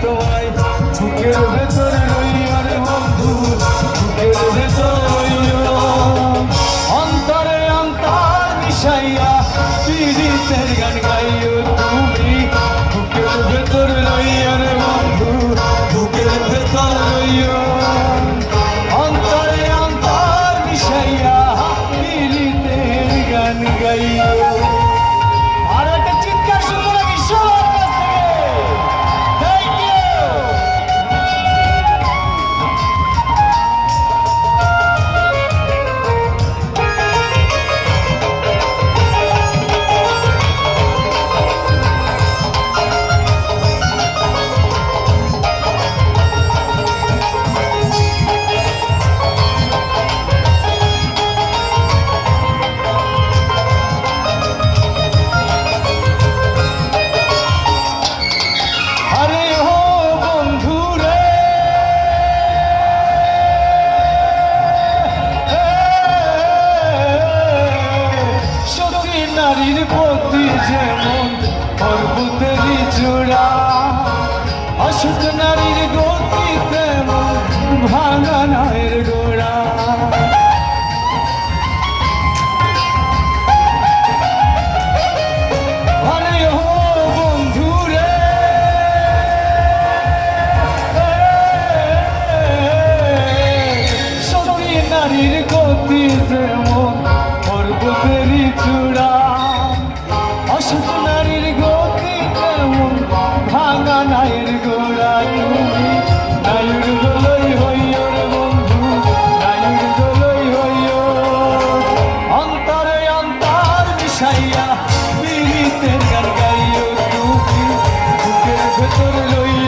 তোমায় বুকের ভেতর লইয়া রে বন্ধু, বুকের ভেতর লইয়া অন্তরে অন্তর মিশাইয়া পীড়িতের গান গাইও তুমি, বুকের ভেতর লইয়া রে বন্ধু, বুকের ভেতর লইয়া অন্তরে অন্তর মিশাইয়া পীড়িতের গান গাইও। আর একটা চিৎকার শুনবো নাকি সবার কাছ থেকে? Thank you. নারীর প্রতি যেমন পর্বতেরই চূড়া, অসুখ নারীর গতি তেমন ভাঙা নায়ের গোড়া। আরে ও বন্ধু রে, সতী নারীর গতি যেমন পর্বতেরই চূড়া, অসুখ নারীর গতি তেমন ভাঙা নায়ের গোড়া। তুমি নায়ুর দোলই হইও রে বন্ধু, নায়ুর দোলই হইও অন্তরে অন্তর মিশাইয়া পীড়িতের গান গাইও তুমি, বুকের ভেতর লইয়া